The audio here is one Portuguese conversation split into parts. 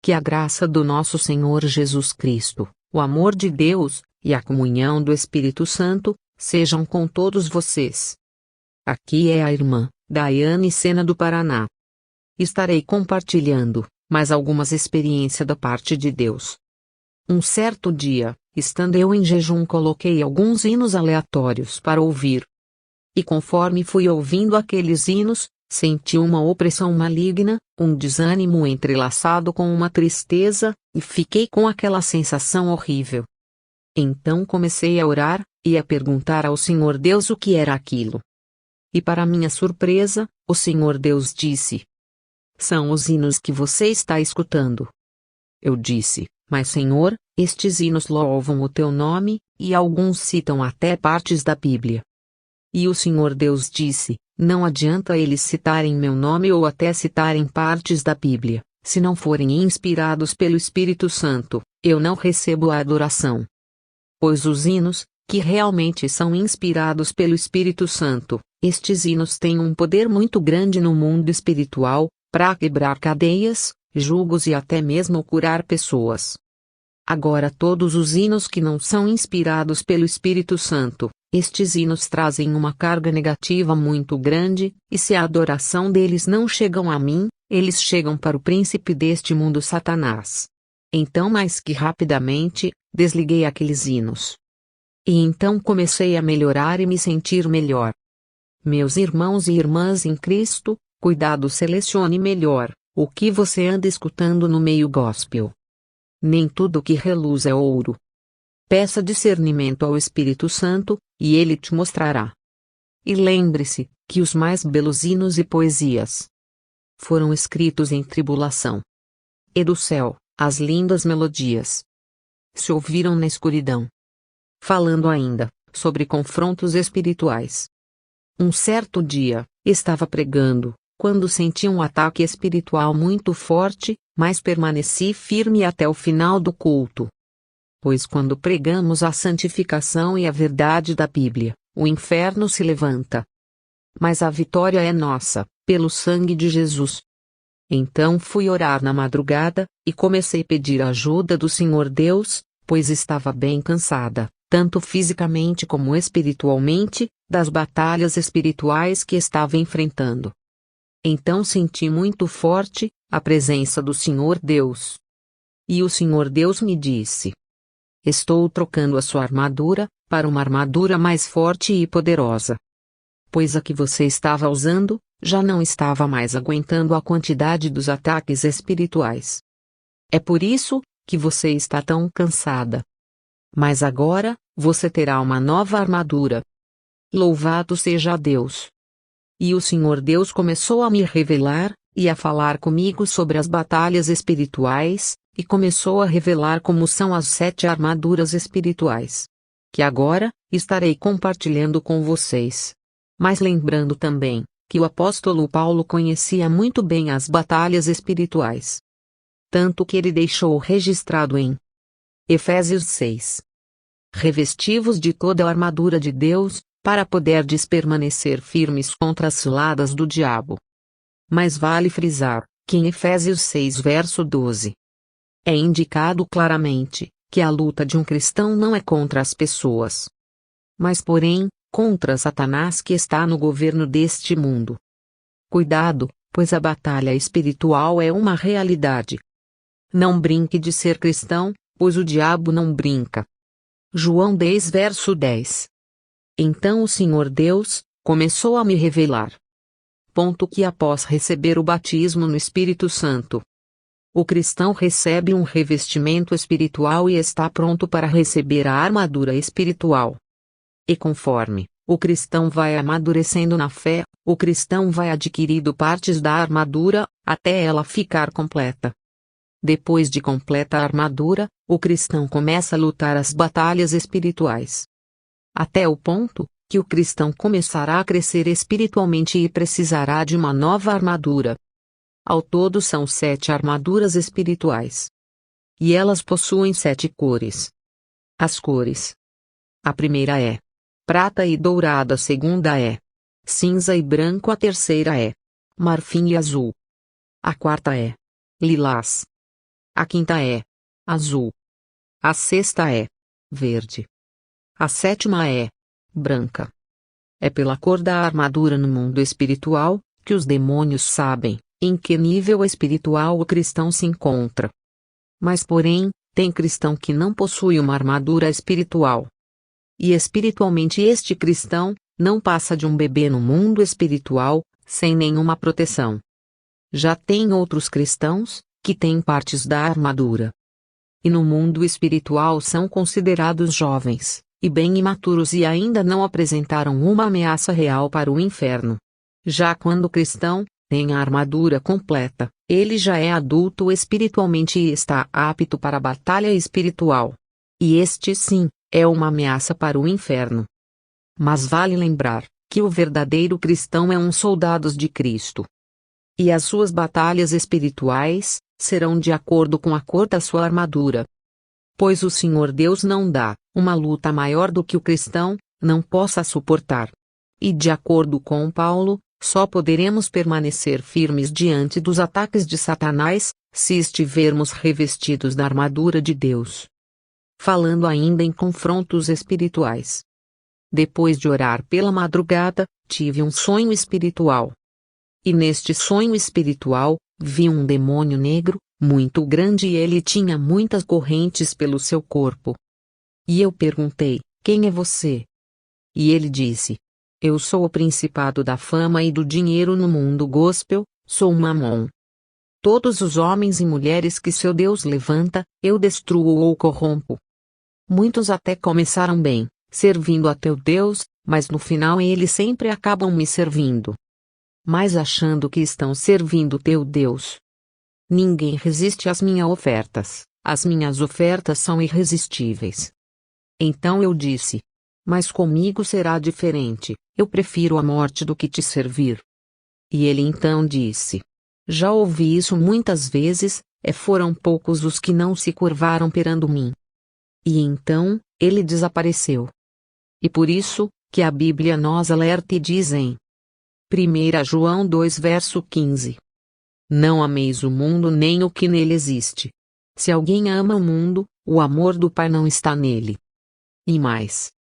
que a graça do nosso Senhor Jesus Cristo, o amor de Deus, e a comunhão do Espírito Santo, sejam com todos vocês. Aqui é a irmã Daiane Sena do Paraná. Estarei compartilhando mais algumas experiências da parte de Deus. Um certo dia, estando eu em jejum, coloquei alguns hinos aleatórios para ouvir. E conforme fui ouvindo aqueles hinos, senti uma opressão maligna, um desânimo entrelaçado com uma tristeza, e fiquei com aquela sensação horrível. Então comecei a orar, e a perguntar ao Senhor Deus o que era aquilo. E para minha surpresa, o Senhor Deus disse: "São os hinos que você está escutando." Eu disse: "Mas Senhor, estes hinos louvam o teu nome, e alguns citam até partes da Bíblia." E o Senhor Deus disse: "Não adianta eles citarem meu nome ou até citarem partes da Bíblia, se não forem inspirados pelo Espírito Santo, eu não recebo a adoração." Pois os hinos, que realmente são inspirados pelo Espírito Santo, estes hinos têm um poder muito grande no mundo espiritual, para quebrar cadeias, julgos e até mesmo curar pessoas. Agora todos os hinos que não são inspirados pelo Espírito Santo, estes hinos trazem uma carga negativa muito grande, e se a adoração deles não chegam a mim, eles chegam para o príncipe deste mundo, Satanás. Então, mais que rapidamente, desliguei aqueles hinos. E então comecei a melhorar e me sentir melhor. Meus irmãos e irmãs em Cristo, cuidado, selecione melhor o que você anda escutando no meio gospel. Nem tudo que reluz é ouro. Peça discernimento ao Espírito Santo, e ele te mostrará. E lembre-se, que os mais belos hinos e poesias foram escritos em tribulação. E do céu, as lindas melodias se ouviram na escuridão. Falando ainda sobre confrontos espirituais. Um certo dia, estava pregando, quando senti um ataque espiritual muito forte, mas permaneci firme até o final do culto. Pois quando pregamos a santificação e a verdade da Bíblia, o inferno se levanta. Mas a vitória é nossa, pelo sangue de Jesus. Então fui orar na madrugada, e comecei a pedir a ajuda do Senhor Deus, pois estava bem cansada, tanto fisicamente como espiritualmente, das batalhas espirituais que estava enfrentando. Então senti muito forte a presença do Senhor Deus. E o Senhor Deus me disse: "Estou trocando a sua armadura, para uma armadura mais forte e poderosa. Pois a que você estava usando, já não estava mais aguentando a quantidade dos ataques espirituais. É por isso que você está tão cansada. Mas agora, você terá uma nova armadura. Louvado seja Deus." E o Senhor Deus começou a me revelar, e a falar comigo sobre as batalhas espirituais, e começou a revelar como são as 7 armaduras espirituais. Que agora, estarei compartilhando com vocês. Mas lembrando também, que o apóstolo Paulo conhecia muito bem as batalhas espirituais. Tanto que ele deixou registrado em Efésios 6. "Revestivos de toda a armadura de Deus, para poderdes permanecer firmes contra as ciladas do diabo." Mas vale frisar, que em Efésios 6 verso 12, é indicado claramente, que a luta de um cristão não é contra as pessoas, mas porém, contra Satanás que está no governo deste mundo. Cuidado, pois a batalha espiritual é uma realidade. Não brinque de ser cristão, pois o diabo não brinca. João 10 verso 10. Então o Senhor Deus começou a me revelar. Ponto que após receber o batismo no Espírito Santo, o cristão recebe um revestimento espiritual e está pronto para receber a armadura espiritual. E conforme o cristão vai amadurecendo na fé, o cristão vai adquirindo partes da armadura, até ela ficar completa. Depois de completa a armadura, o cristão começa a lutar as batalhas espirituais. Até o ponto que o cristão começará a crescer espiritualmente e precisará de uma nova armadura. Ao todo são 7 armaduras espirituais. E elas possuem 7 cores. As cores: a primeira é prata e dourada, a segunda é cinza e branco, a terceira é marfim e azul. A quarta é lilás. A quinta é azul. A sexta é verde. A sétima é branca. É pela cor da armadura no mundo espiritual que os demônios sabem em que nível espiritual o cristão se encontra. Mas, porém, tem cristão que não possui uma armadura espiritual. E espiritualmente este cristão não passa de um bebê no mundo espiritual, sem nenhuma proteção. Já tem outros cristãos que têm partes da armadura. E no mundo espiritual são considerados jovens e bem imaturos e ainda não apresentaram uma ameaça real para o inferno. Já quando o cristão tem a armadura completa, ele já é adulto espiritualmente e está apto para a batalha espiritual. E este sim, é uma ameaça para o inferno. Mas vale lembrar que o verdadeiro cristão é um soldado de Cristo. E as suas batalhas espirituais serão de acordo com a cor da sua armadura. Pois o Senhor Deus não dá uma luta maior do que o cristão não possa suportar. E de acordo com Paulo, só poderemos permanecer firmes diante dos ataques de Satanás se estivermos revestidos da armadura de Deus. Falando ainda em confrontos espirituais. Depois de orar pela madrugada, tive um sonho espiritual. E neste sonho espiritual, vi um demônio negro, muito grande e ele tinha muitas correntes pelo seu corpo. E eu perguntei, quem é você? E ele disse, eu sou o principado da fama e do dinheiro no mundo gospel, sou Mamon. Todos os homens e mulheres que seu Deus levanta, eu destruo ou corrompo. Muitos até começaram bem, servindo a teu Deus, mas no final eles sempre acabam me servindo. Mas achando que estão servindo teu Deus. Ninguém resiste às minhas ofertas, as minhas ofertas são irresistíveis. Então eu disse, mas comigo será diferente, eu prefiro a morte do que te servir. E ele então disse, já ouvi isso muitas vezes, foram poucos os que não se curvaram perante mim. E então, ele desapareceu. E por isso, que a Bíblia nos alerta e diz em 1 João 2 verso 15. Não ameis o mundo nem o que nele existe. Se alguém ama o mundo, o amor do Pai não está nele. E mais.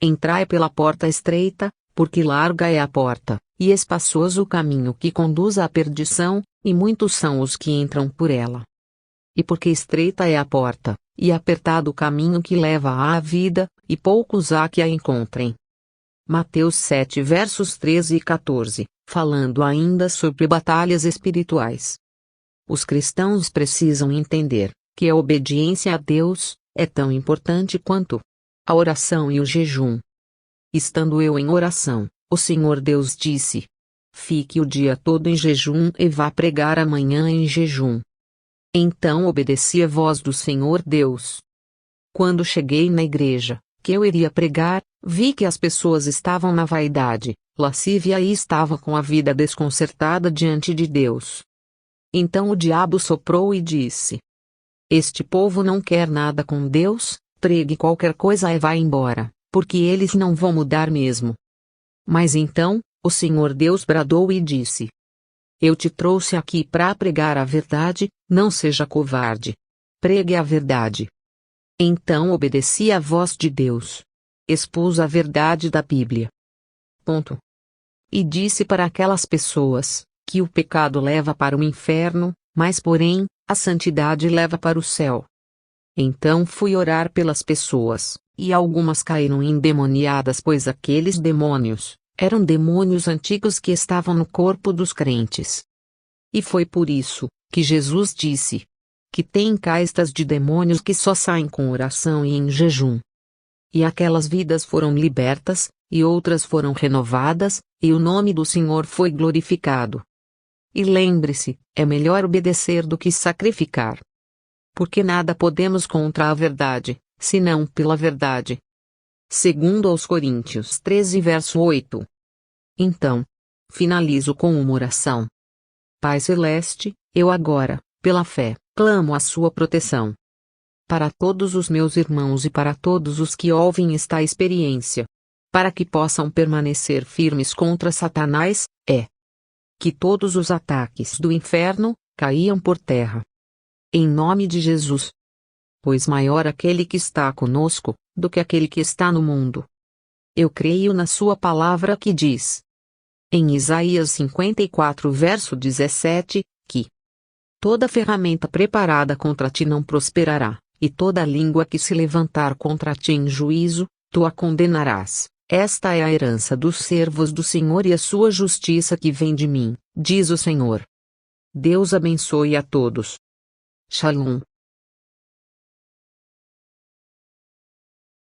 Entrai pela porta estreita, porque larga é a porta, e espaçoso o caminho que conduz à perdição, e muitos são os que entram por ela. E porque estreita é a porta, e apertado o caminho que leva à vida, e poucos há que a encontrem. Mateus 7 versos 13 e 14, falando ainda sobre batalhas espirituais. Os cristãos precisam entender que a obediência a Deus é tão importante quanto a oração e o jejum. Estando eu em oração, o Senhor Deus disse: fique o dia todo em jejum e vá pregar amanhã em jejum. Então obedeci a voz do Senhor Deus. Quando cheguei na igreja, que eu iria pregar, vi que as pessoas estavam na vaidade, lascívia e estava com a vida desconcertada diante de Deus. Então o diabo soprou e disse: este povo não quer nada com Deus, pregue qualquer coisa e vá embora, porque eles não vão mudar mesmo. Mas então, o Senhor Deus bradou e disse: eu te trouxe aqui para pregar a verdade, não seja covarde. Pregue a verdade. Então obedeci à voz de Deus. Expus a verdade da Bíblia. Ponto. E disse para aquelas pessoas, que o pecado leva para o inferno, mas porém, a santidade leva para o céu. Então fui orar pelas pessoas, e algumas caíram endemoniadas pois aqueles demônios eram demônios antigos que estavam no corpo dos crentes. E foi por isso que Jesus disse que tem castas de demônios que só saem com oração e em jejum. E aquelas vidas foram libertas, e outras foram renovadas, e o nome do Senhor foi glorificado. E lembre-se, é melhor obedecer do que sacrificar. Porque nada podemos contra a verdade, senão pela verdade. Segundo aos Coríntios 13 verso 8. Então, finalizo com uma oração. Pai Celeste, eu agora, pela fé, clamo a sua proteção. Para todos os meus irmãos e para todos os que ouvem esta experiência. Para que possam permanecer firmes contra Satanás, que todos os ataques do inferno caiam por terra. Em nome de Jesus. Pois maior aquele que está conosco, do que aquele que está no mundo. Eu creio na sua palavra que diz, em Isaías 54 verso 17, que toda ferramenta preparada contra ti não prosperará, e toda língua que se levantar contra ti em juízo, tu a condenarás. Esta é a herança dos servos do Senhor e a sua justiça que vem de mim, diz o Senhor. Deus abençoe a todos. Shalom.